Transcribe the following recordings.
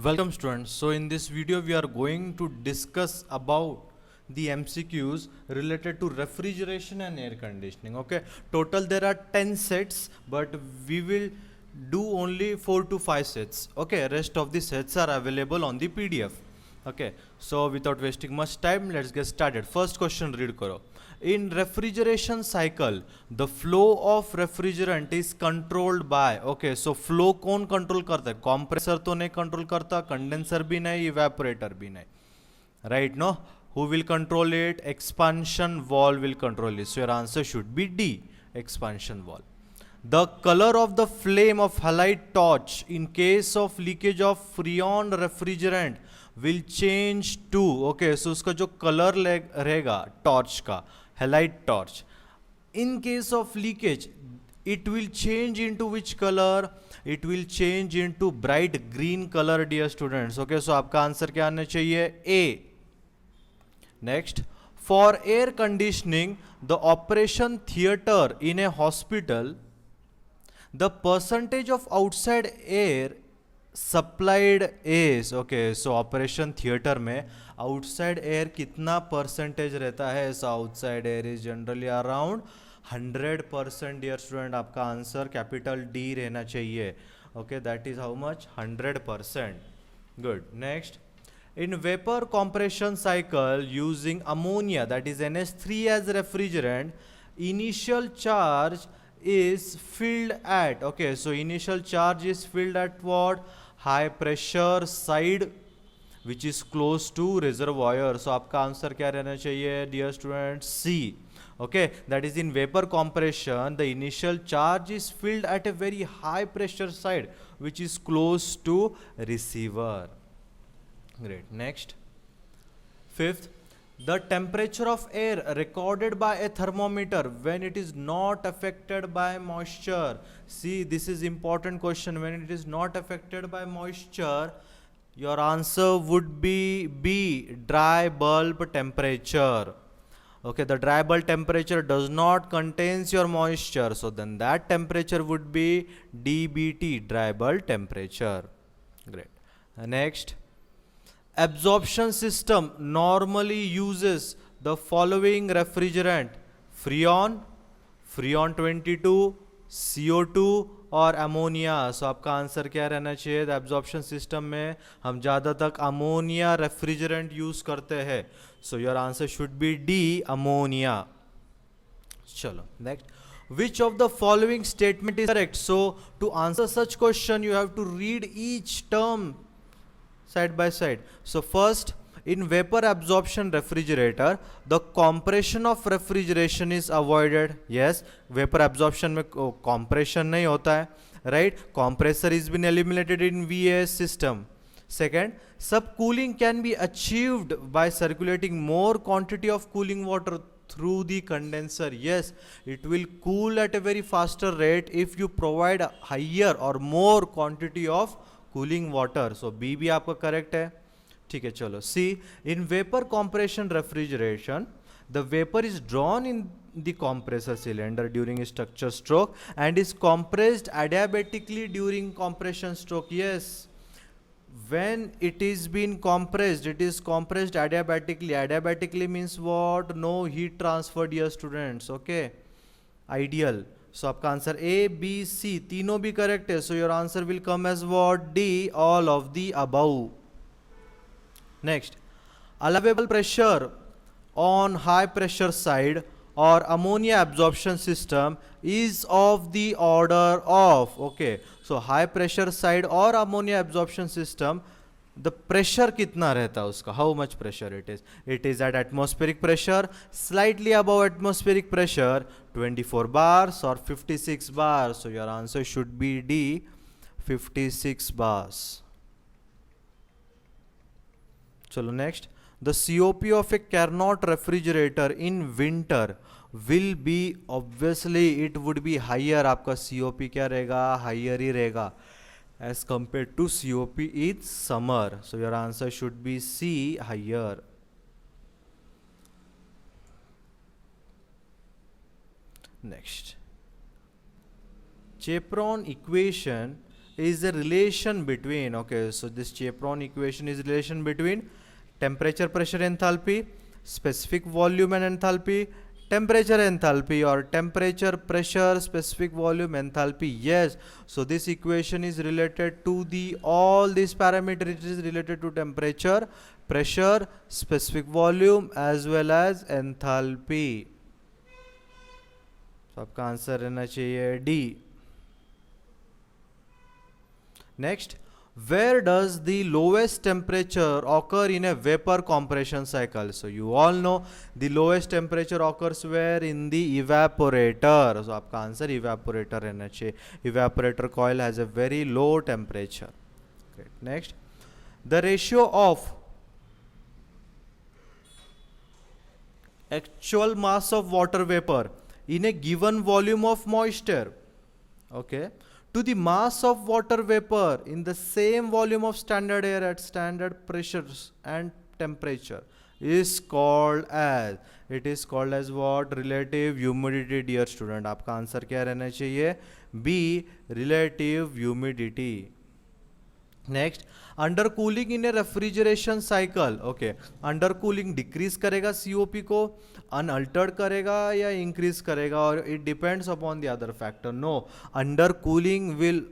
Welcome students. So in this video we are going to discuss about the MCQs related to refrigeration and air conditioning. Okay, total there are 10 sets, but we will do only 4 to 5 sets. Okay, rest of the sets are available on the PDF. Okay, so without wasting much time, let's get started. First question read karo. In refrigeration cycle, the flow of refrigerant is controlled by, okay, so flow कौन control करता है? Compressor तो नहीं control करता, condenser भी नहीं, evaporator भी नहीं, right? No, who will control it? Expansion valve will control it. So your answer should be D, expansion valve. The color of the flame of halide torch in case of leakage of freon refrigerant will change to, okay, so उसका जो color रहेगा torch का, halide torch, in case of leakage it will change into which color? It will change into bright green color, dear students. Okay, so आपका answer क्या आना चाहिए? A. Next, for air conditioning, the operation theater in a hospital, the percentage of outside air supplied is, okay, so operation theater में outside air कितना percentage रहता है? So outside air is generally around 100%, dear student. आपका answer capital D रहना चाहिए. Okay, that is how much? 100%. Good. Next, in vapor compression cycle using ammonia, that is NH3 as refrigerant, initial charge is filled at, okay, so initial charge is filled at what? High pressure side which is close to reservoir. So आपका answer क्या रहना चाहिए, dear students? C. Okay, that is in vapor compression the initial charge is filled at a very high pressure side which is close to receiver. Great. Next, fifth, the temperature of air recorded by a thermometer when it is not affected by moisture. See, this is important question. When it is not affected by moisture, your answer would be B, dry bulb temperature. Okay, the dry bulb temperature does not contains your moisture, so then that temperature would be DBT, dry bulb temperature. Great. Next, absorption system normally uses the following refrigerant: freon, freon 22, CO2 और ammonia. सो आपका answer क्या रहना चाहिए? The absorption system में हम ज़्यादा तक ammonia refrigerant use करते हैं. So your answer should be D, ammonia. चलो next, which of the following statement is correct? So to answer such question you have to read each term side by side. So first, in vapor absorption refrigerator, the compression of refrigeration is avoided. Yes, vapor absorption में compression नहीं होता है, right? Compressor is been eliminated in VAS system. Second, subcooling can be achieved by circulating more quantity of cooling water through the condenser. Yes, it will cool at a very faster rate if you provide a higher or more quantity of cooling water. So B भी आपका correct है. ठीक है, चलो. See, in vapor compression refrigeration, the vapor is drawn in the compressor cylinder during structure stroke and is compressed adiabatically during compression stroke. Yes, when it is being compressed, it is compressed adiabatically. Adiabatically means what? No heat transfer, dear students. Okay, ideal. So आपका answer A, B, C तीनों भी correct है. So your answer will come as what? D, all of the above. Next, allowable pressure on high pressure side or ammonia absorption system is of the order of, okay, so high pressure side or ammonia absorption system, the pressure कितना रहता है उसका? How much pressure it is? It is at atmospheric pressure, slightly above atmospheric pressure, 24 bars or 56 bars. So your answer should be D, 56 bars. चलो next, the COP of a Carnot refrigerator in winter will be, obviously it would be higher. आपका COP क्या रहेगा? Higher ही रहेगा as compared to COP in summer. So your answer should be C, higher. Next, Chapron equation is the relation between, okay, so this Chapron equation is relation between temperature, pressure, enthalpy, specific volume and enthalpy, temperature, enthalpy, or temperature, pressure, specific volume, enthalpy. Yes, so this equation is related to the all these parameters. It is related to temperature, pressure, specific volume as well as enthalpy. तो आपका answer रहना चाहिए D. Next, where does the lowest temperature occur in a vapor compression cycle? So you all know the lowest temperature occurs where in the evaporator. So आपका answer evaporator रहना चाहिए. Evaporator coil has a very low temperature. Okay. Next, the ratio of actual mass of water vapor in a given volume of moisture, okay, to the mass of water vapor in the same volume of standard air at standard pressures and temperature is called as, it is called as what? Relative humidity. Dear student, आपका answer क्या रहना चाहिए? B, relative humidity. Next, under cooling in a refrigeration cycle. Okay, under cooling decrease करेगा COP को, unaltered करेगा या increase करेगा, और it depends upon the other factor. No, under cooling will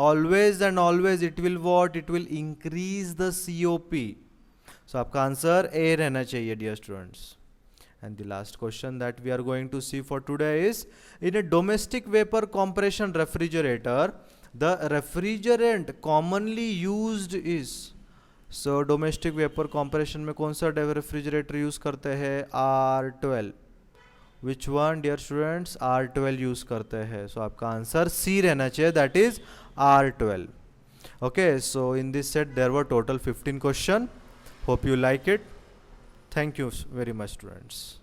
always and always it will what? It will increase the COP. So आपका आंसर A रहना चाहिए dear students. And the last question that we are going to see for today is, in a domestic vapor compression refrigerator, the refrigerant commonly used is, so domestic vapor compression में कौन सा refrigerator use करते हैं? R12. Which one dear students? R12 use करते हैं. So आपका answer C रहना चाहिए, that is R12. Okay, so in this set there were total 15 question. Hope you like it. Thank you very much students.